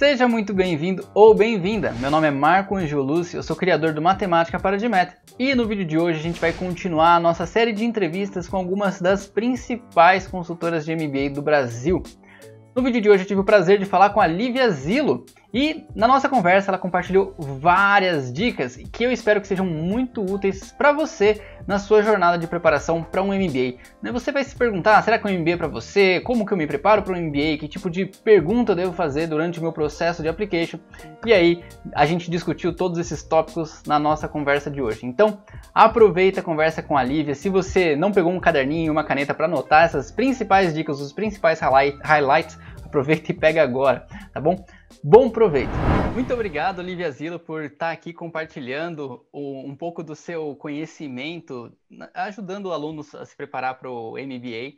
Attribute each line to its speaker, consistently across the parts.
Speaker 1: Seja muito bem-vindo ou bem-vinda. Meu nome é Marco Angiolucci, eu sou criador do Matemática para Admet. E no vídeo de hoje a gente vai continuar a nossa série de entrevistas com algumas das principais consultoras de MBA do Brasil. No vídeo de hoje eu tive o prazer de falar com a Lívia Zillo e na nossa conversa ela compartilhou várias dicas que eu espero que sejam muito úteis para você na sua jornada de preparação para um MBA. Você vai se perguntar, será que um MBA é para você? Como que eu me preparo para um MBA? Que tipo de pergunta eu devo fazer durante o meu processo de application? E aí a gente discutiu todos esses tópicos na nossa conversa de hoje. Então aproveita a conversa com a Lívia. Se você não pegou um caderninho e uma caneta para anotar essas principais dicas, os principais highlights, aproveita e pega agora, tá bom? Bom proveito! Muito obrigado, Lívia Zillo, por estar aqui compartilhando um pouco do seu conhecimento, ajudando alunos a se preparar para o MBA.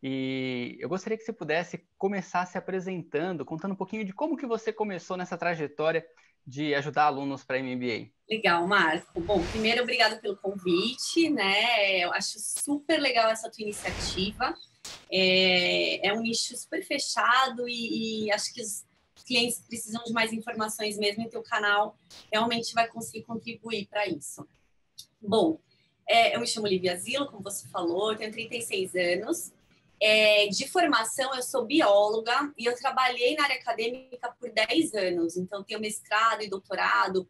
Speaker 1: E eu gostaria que você pudesse começar se apresentando, contando um pouquinho de como que você começou nessa trajetória de ajudar alunos para MBA.
Speaker 2: Legal, Marco. Bom, primeiro, obrigado pelo convite, né? Eu acho super legal essa tua iniciativa. É um nicho super fechado e acho que os clientes precisam de mais informações mesmo, e teu canal realmente vai conseguir contribuir para isso. Bom, eu me chamo Lívia Zillo, como você falou, eu tenho 36 anos. De formação, eu sou bióloga e eu trabalhei na área acadêmica por 10 anos. Então, tenho mestrado e doutorado,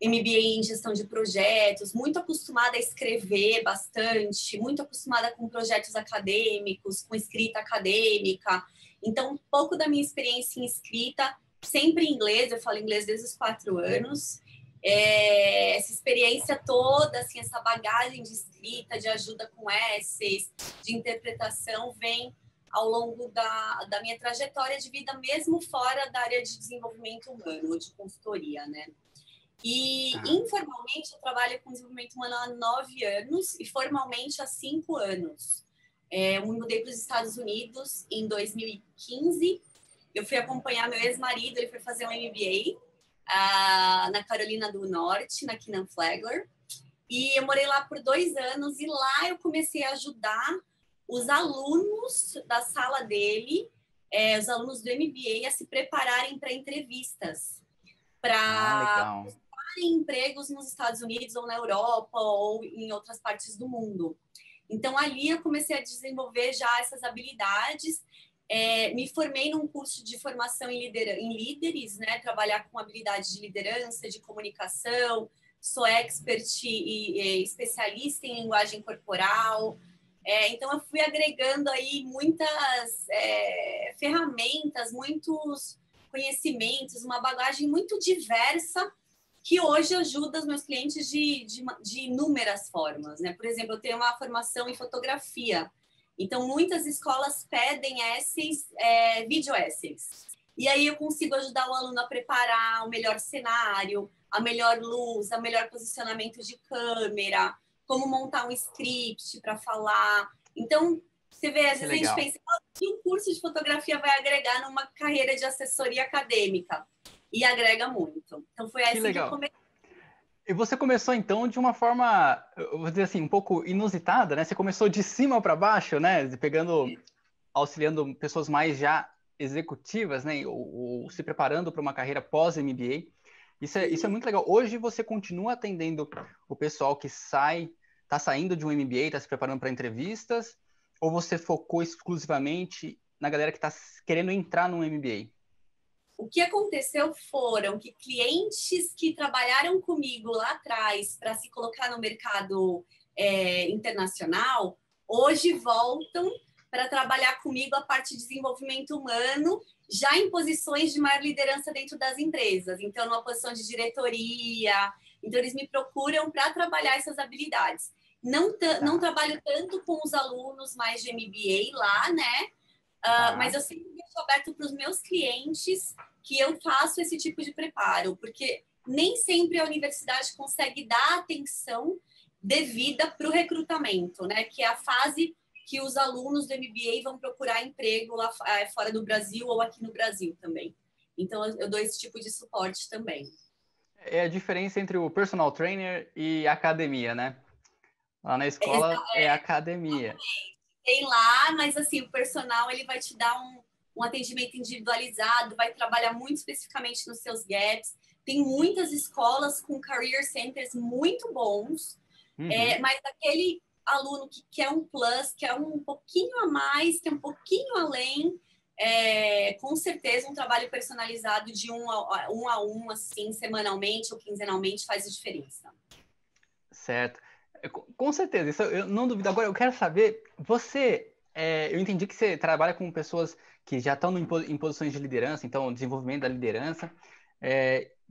Speaker 2: MBA em gestão de projetos, muito acostumada a escrever bastante, muito acostumada com projetos acadêmicos, com escrita acadêmica. Então, um pouco da minha experiência em escrita, sempre em inglês, eu falo inglês desde os 4 anos. Essa experiência toda, assim, essa bagagem de escrita, de ajuda com essays, de interpretação, vem ao longo da minha trajetória de vida, mesmo fora da área de desenvolvimento humano, ou de consultoria, né? E informalmente eu trabalho com desenvolvimento humano há 9 anos e formalmente há 5 anos. Eu me mudei para os Estados Unidos em 2015. Eu fui acompanhar meu ex-marido, ele foi fazer um MBA na Carolina do Norte, na Keenan Flagler. E eu morei lá por 2 anos e lá eu comecei a ajudar os alunos da sala dele, os alunos do MBA, a se prepararem para entrevistas, para empregos nos Estados Unidos ou na Europa ou em outras partes do mundo. Então, ali eu comecei a desenvolver já essas habilidades. Me formei num curso de formação em líderes, né? Trabalhar com habilidades de liderança, de comunicação. Sou expert e especialista em linguagem corporal. Então, eu fui agregando aí muitas ferramentas, muitos conhecimentos, uma bagagem muito diversa que hoje ajuda os meus clientes de inúmeras formas, né? Por exemplo, eu tenho uma formação em fotografia, então muitas escolas pedem essays, video essays, e aí eu consigo ajudar o aluno a preparar o melhor cenário, a melhor luz, o melhor posicionamento de câmera, como montar um script para falar. Então, você vê, às vezes a gente pensa que um curso de fotografia vai agregar numa carreira de assessoria acadêmica. E agrega muito. Então, foi assim que eu comecei.
Speaker 1: E você começou, então, de uma forma, eu vou dizer assim, um pouco inusitada, né? Você começou de cima para baixo, né? Auxiliando pessoas mais já executivas, né? Ou se preparando para uma carreira pós-MBA. Isso é muito legal. Hoje você continua atendendo o pessoal que está saindo de um MBA, está se preparando para entrevistas, ou você focou exclusivamente na galera que está querendo entrar num MBA?
Speaker 2: O que aconteceu foram que clientes que trabalharam comigo lá atrás para se colocar no mercado internacional, hoje voltam para trabalhar comigo a parte de desenvolvimento humano, já em posições de maior liderança dentro das empresas. Então, numa posição de diretoria. Então, eles me procuram para trabalhar essas habilidades. Não trabalho tanto com os alunos mais de MBA lá, né? Mas eu sempre estou aberto para os meus clientes que eu faço esse tipo de preparo, porque nem sempre a universidade consegue dar atenção devida para o recrutamento, né? Que é a fase que os alunos do MBA vão procurar emprego lá fora do Brasil ou aqui no Brasil também. Então, eu dou esse tipo de suporte também.
Speaker 1: É a diferença entre o personal trainer e a academia, né? Lá na escola é academia.
Speaker 2: Tem lá, mas assim, o personal ele vai te dar um atendimento individualizado, vai trabalhar muito especificamente nos seus gaps. Tem muitas escolas com career centers muito bons, mas aquele aluno que quer um plus, quer um pouquinho a mais, quer um pouquinho além, com certeza um trabalho personalizado de um a um, assim, semanalmente ou quinzenalmente faz a diferença.
Speaker 1: Certo. Com certeza, isso eu não duvido. Agora, eu quero saber, eu entendi que você trabalha com pessoas que já estão em posições de liderança, então, desenvolvimento da liderança.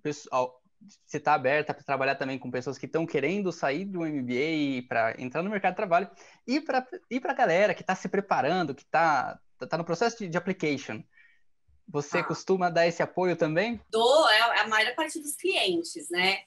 Speaker 1: Você está aberta para trabalhar também com pessoas que estão querendo sair do MBA para entrar no mercado de trabalho e para a galera que está se preparando, que está no processo de application. Você costuma dar esse apoio também?
Speaker 2: É a maior parte dos clientes, né?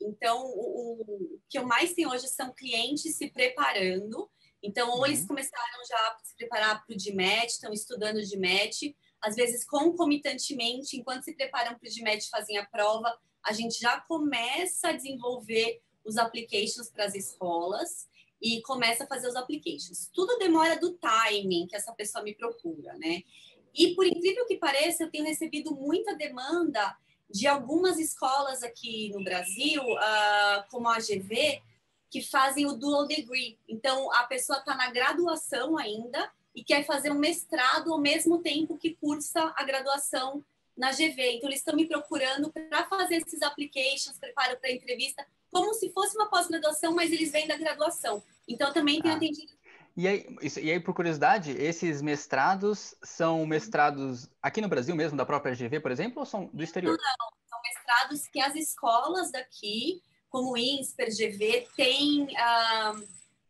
Speaker 2: Então, o que eu mais tenho hoje são clientes se preparando. Então, ou eles começaram já a se preparar para o GMAT, estão estudando o GMAT, às vezes concomitantemente, enquanto se preparam para o GMAT, fazem a prova, a gente já começa a desenvolver os applications para as escolas e começa a fazer os applications. Tudo demora do timing que essa pessoa me procura, né? E, por incrível que pareça, eu tenho recebido muita demanda de algumas escolas aqui no Brasil, como a AGV, que fazem o dual degree. Então, a pessoa está na graduação ainda e quer fazer um mestrado ao mesmo tempo que cursa a graduação na GV. Então, eles estão me procurando para fazer esses applications, preparo para entrevista, como se fosse uma pós-graduação, mas eles vêm da graduação. Então, também tenho atendido.
Speaker 1: E aí, por curiosidade, esses mestrados são mestrados aqui no Brasil mesmo, da própria GV, por exemplo, ou são do exterior?
Speaker 2: Não. São mestrados que as escolas daqui, como o INSPER, GV, têm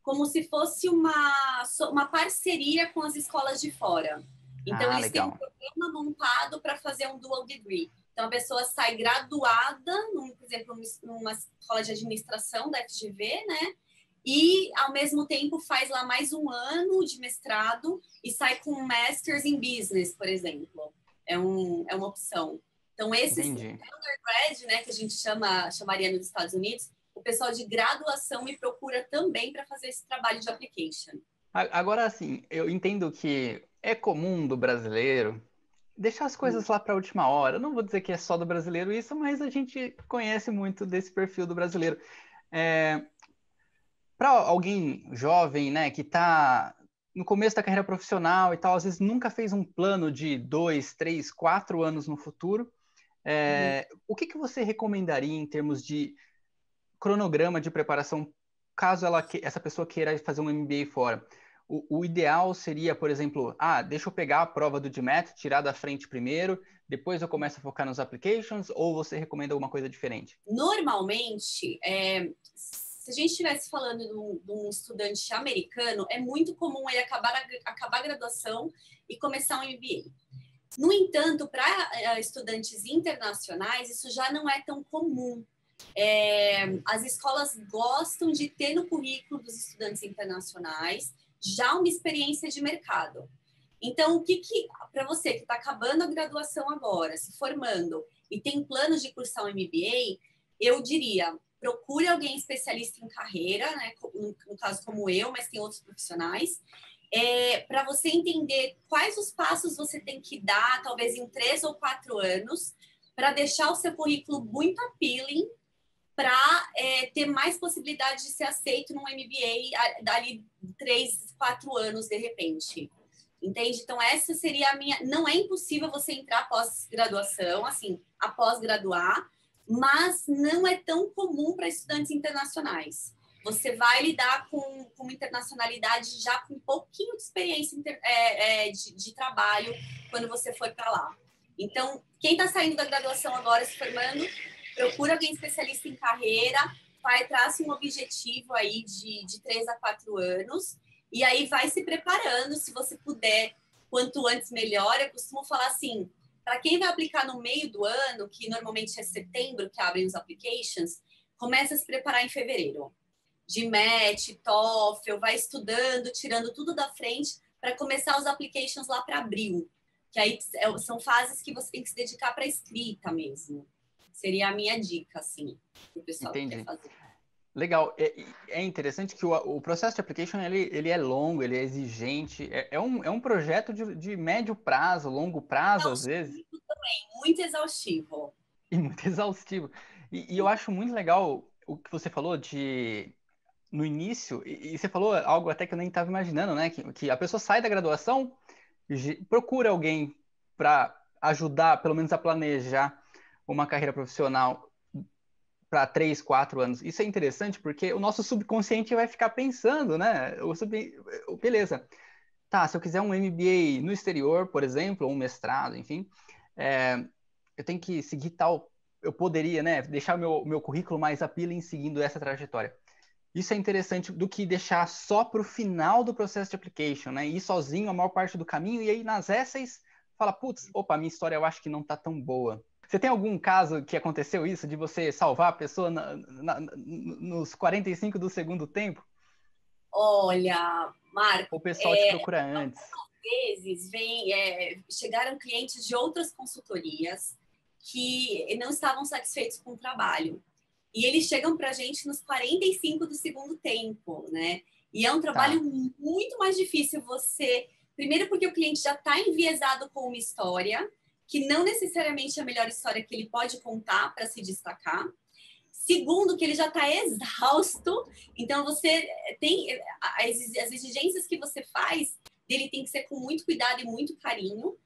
Speaker 2: como se fosse uma parceria com as escolas de fora. Então, eles
Speaker 1: legal.
Speaker 2: têm um programa montado para fazer um dual degree. Então, a pessoa sai graduada, por exemplo, numa escola de administração da FGV, né? E, ao mesmo tempo, faz lá mais um ano de mestrado e sai com um Masters in Business, por exemplo. É uma opção. Então, esses undergrad, né, que a gente chamaria nos Estados Unidos, o pessoal de graduação me procura também para fazer esse trabalho de application.
Speaker 1: Agora, assim, eu entendo que é comum do brasileiro deixar as coisas lá para a última hora. Eu não vou dizer que é só do brasileiro isso, mas a gente conhece muito desse perfil do brasileiro. Para alguém jovem, né, que está no começo da carreira profissional e tal, às vezes nunca fez um plano de 2, 3, 4 anos no futuro, o que você recomendaria em termos de cronograma de preparação, caso essa pessoa queira fazer um MBA fora? O ideal seria, por exemplo, deixa eu pegar a prova do GMAT, tirar da frente primeiro, depois eu começo a focar nos applications, ou você recomenda alguma coisa diferente?
Speaker 2: Normalmente, se a gente estivesse falando de um estudante americano, é muito comum ele acabar a graduação e começar um MBA. No entanto, para estudantes internacionais, isso já não é tão comum. As escolas gostam de ter no currículo dos estudantes internacionais já uma experiência de mercado. Então, para você que está acabando a graduação agora, se formando e tem planos de cursar um MBA, eu diria, procure alguém especialista em carreira, né? No caso como eu, mas tem outros profissionais, para você entender quais os passos você tem que dar, talvez em 3 ou 4 anos, para deixar o seu currículo muito appealing, para ter mais possibilidade de ser aceito num MBA dali 3, 4 anos, de repente. Entende? Então, essa seria a minha... Não é impossível você entrar após graduação, assim, após graduar, mas não é tão comum para estudantes internacionais. Você vai lidar com internacionalidade já com um pouquinho de experiência de trabalho quando você for para lá. Então, quem está saindo da graduação agora, se formando, procura alguém especialista em carreira, traça um objetivo aí de 3 a 4 anos, e aí vai se preparando, se você puder, quanto antes melhor. Eu costumo falar assim, para quem vai aplicar no meio do ano, que normalmente é setembro que abrem os applications, começa a se preparar em fevereiro. GMAT, TOEFL, vai estudando, tirando tudo da frente para começar os applications lá para abril, que aí são fases que você tem que se dedicar para a escrita mesmo. Seria a minha dica, assim, para o pessoal que quer fazer.
Speaker 1: Legal. É interessante que o processo de application ele é longo, ele é exigente. É um projeto de médio prazo, longo prazo, às vezes,
Speaker 2: Exaustivo também, muito exaustivo.
Speaker 1: e muito exaustivo. E eu acho muito legal o que você falou de no início, e você falou algo até que eu nem estava imaginando, né? Que a pessoa sai da graduação, procura alguém para ajudar, pelo menos a planejar uma carreira profissional para 3, 4 anos. Isso é interessante porque o nosso subconsciente vai ficar pensando, né? Beleza, tá, se eu quiser um MBA no exterior, por exemplo, ou um mestrado, enfim, eu tenho que seguir tal. Eu poderia, né, deixar meu currículo mais appealing seguindo essa trajetória. Isso é interessante do que deixar só para o final do processo de application, né? Ir sozinho a maior parte do caminho e aí nas essays fala, putz, opa, minha história eu acho que não tá tão boa. Você tem algum caso que aconteceu isso, de você salvar a pessoa nos 45 do segundo tempo?
Speaker 2: Olha, Marco,
Speaker 1: Ou o pessoal te procura antes?
Speaker 2: vezes chegaram clientes de outras consultorias que não estavam satisfeitos com o trabalho. E eles chegam para a gente nos 45 do segundo tempo, né? E é um trabalho
Speaker 1: Tá,
Speaker 2: muito mais difícil você. Primeiro, porque o cliente já está enviesado com uma história, que não necessariamente é a melhor história que ele pode contar para se destacar. Segundo, que ele já está exausto, então você tem as exigências que você faz dele tem que ser com muito cuidado e muito carinho.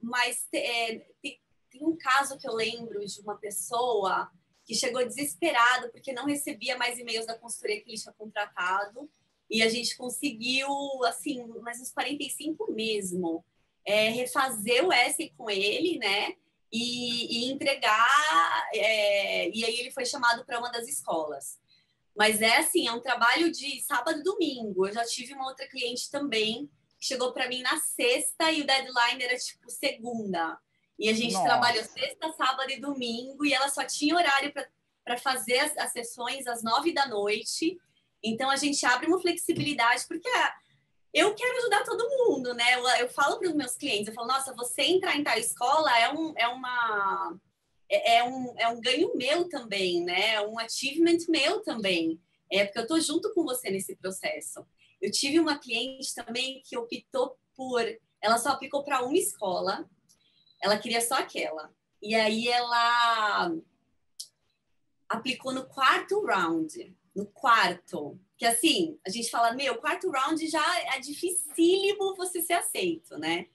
Speaker 2: Mas tem um caso que eu lembro de uma pessoa que chegou desesperado porque não recebia mais e-mails da consultoria que ele tinha contratado e a gente conseguiu, assim, mas uns 45 mesmo, refazer o S com ele, né? E entregar, e aí ele foi chamado para uma das escolas. Mas é assim, é um trabalho de sábado e domingo. Eu já tive uma outra cliente também que chegou para mim na sexta e o deadline era tipo segunda. E a gente trabalhou
Speaker 1: nossa,
Speaker 2: sexta, sábado e domingo e ela só tinha horário para fazer as sessões às 9 da noite. Então a gente abre uma flexibilidade porque eu quero ajudar todo mundo, né? Eu falo para os meus clientes, eu falo, nossa, você entrar em tal escola é um ganho meu também, né? É um achievement meu também. Porque eu estou junto com você nesse processo. Eu tive uma cliente também que optou por. Ela só aplicou para uma escola, ela queria só aquela. E aí ela aplicou no quarto round. No quarto. Que assim, a gente fala, meu, quarto round já é dificílimo você ser aceito, né?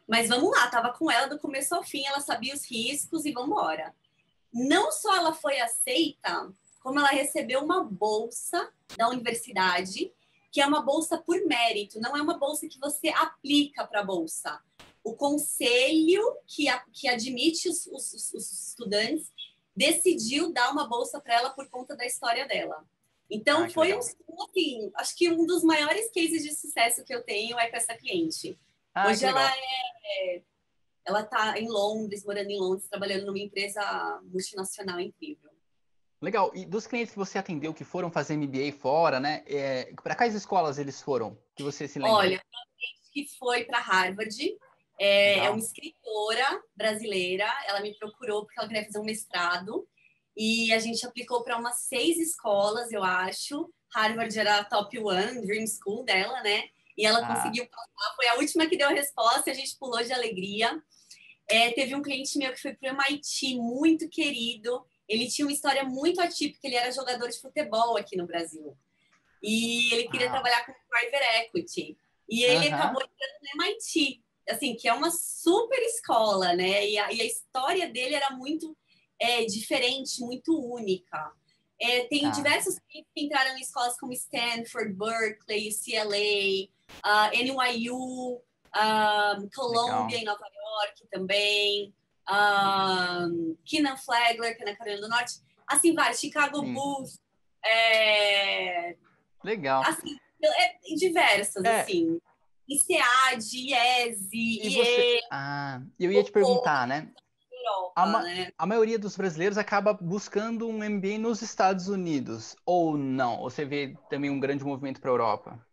Speaker 2: Mas vamos lá, tava com ela do começo ao fim, ela sabia os riscos e vamos embora. Não só ela foi aceita, como ela recebeu uma bolsa da universidade, que é uma bolsa por mérito, não é uma bolsa que você aplica para a bolsa. O conselho que admite os estudantes decidiu dar uma bolsa para ela por conta da história dela. Então,
Speaker 1: que
Speaker 2: foi
Speaker 1: legal.
Speaker 2: assim, acho que um dos maiores cases de sucesso que eu tenho é com essa cliente.
Speaker 1: Que
Speaker 2: Hoje
Speaker 1: legal.
Speaker 2: ela está em Londres, morando em Londres, trabalhando numa empresa multinacional incrível.
Speaker 1: Legal. E dos clientes que você atendeu que foram fazer MBA fora, né? Para quais escolas eles foram? Que você se lembra?
Speaker 2: Olha, que foi para Harvard, é uma
Speaker 1: Legal.
Speaker 2: escritora brasileira, ela me procurou porque ela queria fazer um mestrado, e a gente aplicou para umas 6 escolas, eu acho. Harvard era a top one, Dream School dela, né? E ela
Speaker 1: Ah,
Speaker 2: conseguiu passar, foi a última que deu a resposta, a gente pulou de alegria. Teve um cliente meu que foi para o MIT, muito querido. Ele tinha uma história muito atípica, ele era jogador de futebol aqui no Brasil. E ele queria
Speaker 1: ah,
Speaker 2: trabalhar com private equity. E ele acabou
Speaker 1: aham.
Speaker 2: entrando no MIT, assim, que é uma super escola, né? E a história dele era muito diferente, muito única. Tem
Speaker 1: Ah,
Speaker 2: diversos que entraram em escolas como Stanford, Berkeley, NYU, Columbia,
Speaker 1: legal.
Speaker 2: em Nova York também, Kenan Flagler, que é na Carolina do Norte. Assim vai, Chicago
Speaker 1: Sim,
Speaker 2: Bulls, é,
Speaker 1: legal.
Speaker 2: assim, diversas,
Speaker 1: É,
Speaker 2: assim. ICEAD, IESE,
Speaker 1: e você.
Speaker 2: IE,
Speaker 1: Eu ia te
Speaker 2: Bocconi,
Speaker 1: perguntar, né? A,
Speaker 2: Europa,
Speaker 1: ma-
Speaker 2: né?
Speaker 1: a maioria dos brasileiros acaba buscando um MBA nos Estados Unidos, ou não? Ou você vê também um grande movimento para a Europa?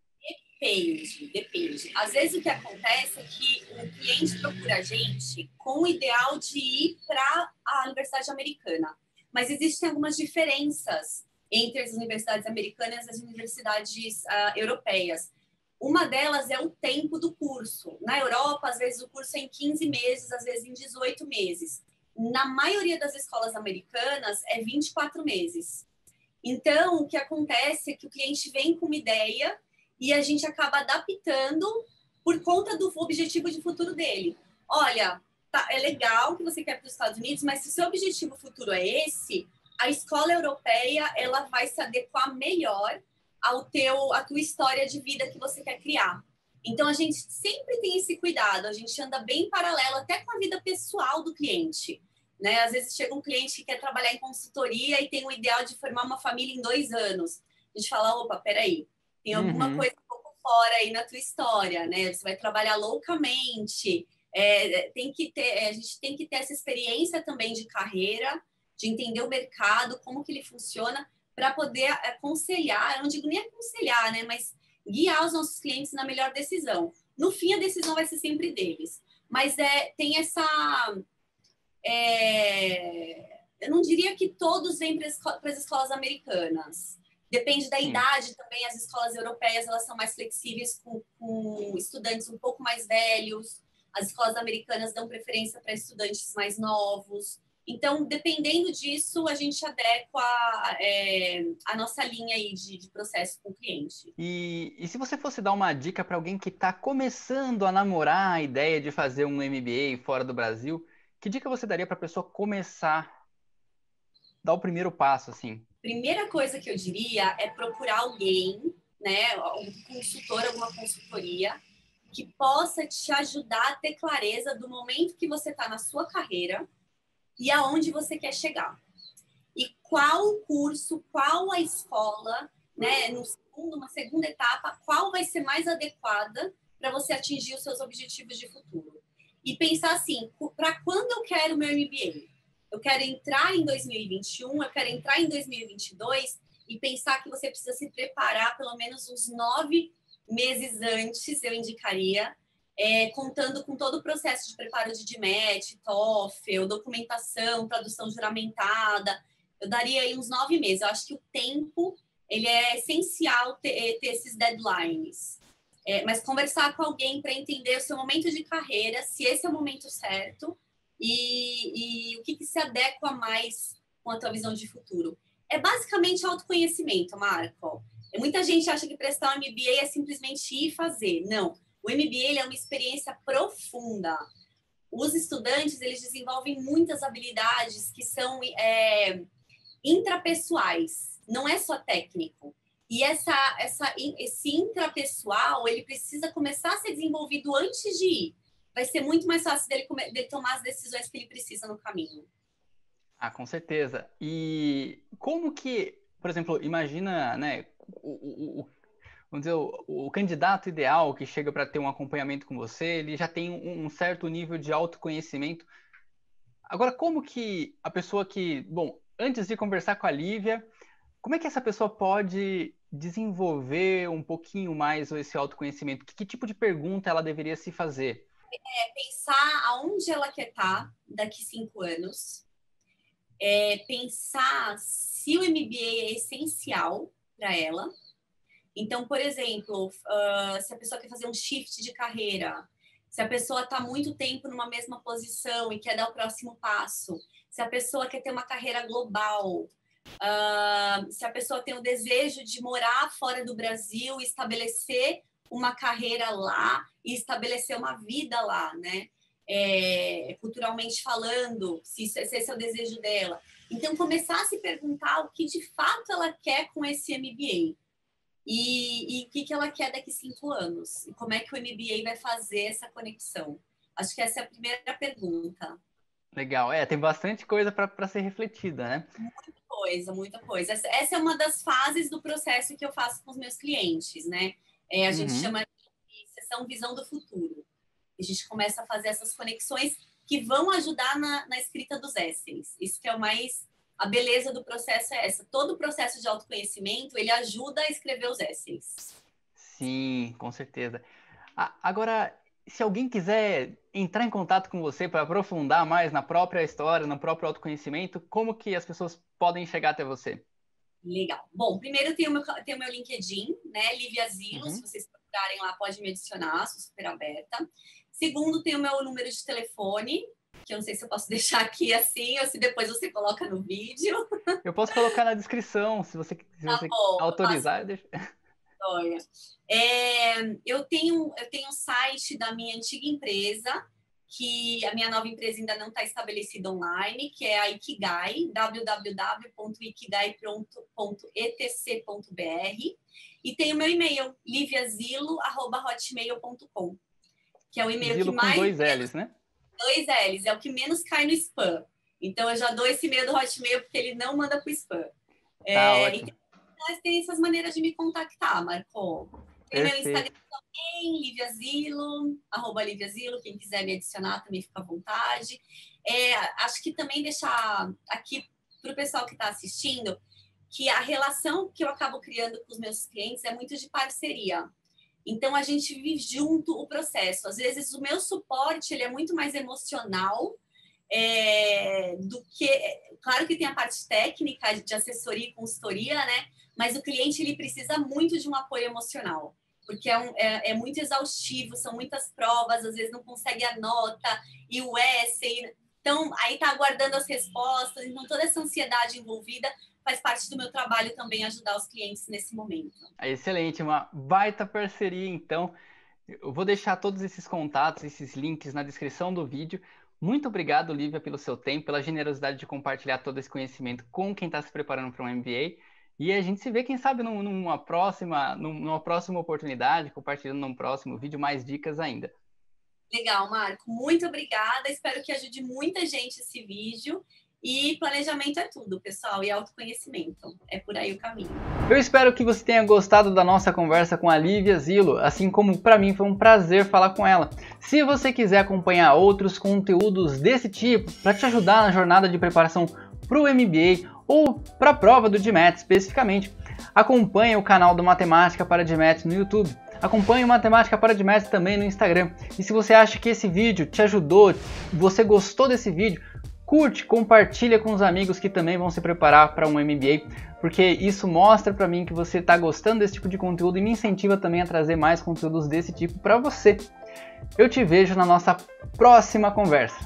Speaker 2: Depende. Às vezes o que acontece é que o cliente procura a gente com o ideal de ir para a Universidade Americana. mas existem algumas diferenças entre as universidades americanas e as universidades europeias. Uma delas é o tempo do curso. Na Europa, às vezes o curso é em 15 meses, às vezes em 18 meses. Na maioria das escolas americanas, é 24 meses. Então, o que acontece é que o cliente vem com uma ideia e a gente acaba adaptando por conta do objetivo de futuro dele. Olha, tá, é legal que você quer para os Estados Unidos, mas se o seu objetivo futuro é esse, a escola europeia ela vai se adequar melhor à tua história de vida que você quer criar. Então, a gente sempre tem esse cuidado, a gente anda bem paralelo até com a vida pessoal do cliente. Né? Às vezes chega um cliente que quer trabalhar em consultoria e tem o ideal de formar uma família em 2 anos. A gente fala, opa, peraí, tem alguma coisa um pouco fora aí na tua história, né? Você vai trabalhar loucamente, a gente tem que ter essa experiência também de carreira, de entender o mercado, como que ele funciona, para poder aconselhar, eu não digo nem aconselhar, né? Mas guiar os nossos clientes na melhor decisão. No fim, a decisão vai ser sempre deles. Mas tem essa... eu não diria que todos vêm para as escolas americanas. Depende da idade também. As escolas europeias elas são mais flexíveis com estudantes um pouco mais velhos. As escolas americanas dão preferência para estudantes mais novos. Então, dependendo disso, a gente adequa a nossa linha aí de processo com o cliente.
Speaker 1: E se você fosse dar uma dica para alguém que está começando a namorar a ideia de fazer um MBA fora do Brasil, que dica você daria para a pessoa começar, dar o primeiro passo, assim?
Speaker 2: Primeira coisa que eu diria é procurar alguém, né, um consultor, alguma consultoria, que possa te ajudar a ter clareza do momento que você está na sua carreira e aonde você quer chegar. E qual o curso, qual a escola, né, numa segunda etapa, qual vai ser mais adequada para você atingir os seus objetivos de futuro. E pensar assim, para quando eu quero o meu MBA? Eu quero entrar em 2021, eu quero entrar em 2022 e pensar que você precisa se preparar pelo menos uns 9 meses antes, eu indicaria, contando com todo o processo de preparo de DMAT, TOEFL, documentação, tradução juramentada. Eu daria aí uns 9 meses. Eu acho que o tempo ele é essencial ter esses deadlines. Mas conversar com alguém para entender o seu momento de carreira, se esse é o momento certo e o que se adequa mais com a tua visão de futuro. É basicamente autoconhecimento, Marco. Muita gente acha que prestar um MBA é simplesmente ir fazer. Não. O MBA é uma experiência profunda. Os estudantes eles desenvolvem muitas habilidades que são intrapessoais, não é só técnico. E esse intrapessoal ele precisa começar a ser desenvolvido antes de ir. Vai ser muito mais fácil dele tomar as decisões que ele precisa no caminho.
Speaker 1: Ah, com certeza. E como que, por exemplo, imagina, né, vamos dizer, o candidato ideal que chega para ter um acompanhamento com você, ele já tem um certo nível de autoconhecimento. Agora, como que a pessoa que, bom, antes de conversar com a Lívia, como é que essa pessoa pode desenvolver um pouquinho mais esse autoconhecimento? Que tipo de pergunta ela deveria se fazer?
Speaker 2: Pensar aonde ela quer estar daqui 5 anos, pensar se o MBA é essencial para ela. Então, por exemplo, se a pessoa quer fazer um shift de carreira, se a pessoa está muito tempo numa mesma posição e quer dar o próximo passo, se a pessoa quer ter uma carreira global, se a pessoa tem o desejo de morar fora do Brasil e estabelecer uma carreira lá e estabelecer uma vida lá, né? Culturalmente falando, se esse é o desejo dela. Então, começar a se perguntar o que de fato ela quer com esse MBA. E o que ela quer daqui 5 anos? E como é que o MBA vai fazer essa conexão? Acho que essa é a primeira pergunta.
Speaker 1: Legal, tem bastante coisa para ser refletida, né?
Speaker 2: Muita coisa. Essa é uma das fases do processo que eu faço com os meus clientes, né? A gente chama de sessão visão do futuro. A gente começa a fazer essas conexões que vão ajudar na escrita dos essays. Isso que é o mais... A beleza do processo é essa. Todo o processo de autoconhecimento, ele ajuda a escrever os essays.
Speaker 1: Sim, com certeza. Agora, se alguém quiser entrar em contato com você para aprofundar mais na própria história, no próprio autoconhecimento, como que as pessoas podem chegar até você?
Speaker 2: Legal. Bom, primeiro tem o meu LinkedIn, né? Lívia Zilo, se
Speaker 1: Uhum.
Speaker 2: vocês procurarem lá, pode me adicionar, sou super aberta. Segundo, tem o meu número de telefone, que eu não sei se eu posso deixar aqui assim, ou se depois você coloca no vídeo.
Speaker 1: Eu posso colocar na descrição, se
Speaker 2: Tá
Speaker 1: você
Speaker 2: bom, eu faço
Speaker 1: autorizar. Deixa...
Speaker 2: história. Eu tenho um site da minha antiga empresa, que a minha nova empresa ainda não está estabelecida online, que é a Ikigai, www.ikigai.etc.br, e tem o meu e-mail, liviazilo@hotmail.com, que é o e-mail que
Speaker 1: Zilo com
Speaker 2: mais...
Speaker 1: dois L's, né?
Speaker 2: Dois L's, é o que menos cai no spam. Então, eu já dou esse e-mail do Hotmail, porque ele não manda para o spam.
Speaker 1: Tá
Speaker 2: E
Speaker 1: ótimo.
Speaker 2: tem essas maneiras de me contactar, Marco. Tem meu Instagram
Speaker 1: Perfeito.
Speaker 2: também, Liviazilo, @Liviazilo, quem quiser me adicionar também fica à vontade. Acho que também deixar aqui para o pessoal que está assistindo, que a relação que eu acabo criando com os meus clientes é muito de parceria. Então, a gente vive junto o processo. Às vezes, o meu suporte ele é muito mais emocional do que... Claro que tem a parte técnica de assessoria e consultoria, né? Mas o cliente ele precisa muito de um apoio emocional, porque é muito exaustivo, são muitas provas, às vezes não consegue a nota, e o essay... Então, aí está aguardando as respostas. Então, toda essa ansiedade envolvida faz parte do meu trabalho também ajudar os clientes nesse momento.
Speaker 1: Excelente, uma baita parceria, então. Eu vou deixar todos esses contatos, esses links na descrição do vídeo. Muito obrigado, Lívia, pelo seu tempo, pela generosidade de compartilhar todo esse conhecimento com quem está se preparando para um MBA. E a gente se vê, quem sabe, numa próxima oportunidade, compartilhando num próximo vídeo mais dicas ainda.
Speaker 2: Legal, Marco. Muito obrigada. Espero que ajude muita gente esse vídeo. E planejamento é tudo, pessoal, e autoconhecimento. É por aí o caminho.
Speaker 1: Eu espero que você tenha gostado da nossa conversa com a Lívia Zilo, assim como para mim foi um prazer falar com ela. Se você quiser acompanhar outros conteúdos desse tipo, para te ajudar na jornada de preparação para o MBA ou para a prova do GMAT especificamente, acompanhe o canal do Matemática para GMAT no YouTube. Acompanhe o Matemática para GMAT também no Instagram. E se você acha que esse vídeo te ajudou, você gostou desse vídeo, curte, compartilha com os amigos que também vão se preparar para um MBA, porque isso mostra para mim que você está gostando desse tipo de conteúdo e me incentiva também a trazer mais conteúdos desse tipo para você. Eu te vejo na nossa próxima conversa.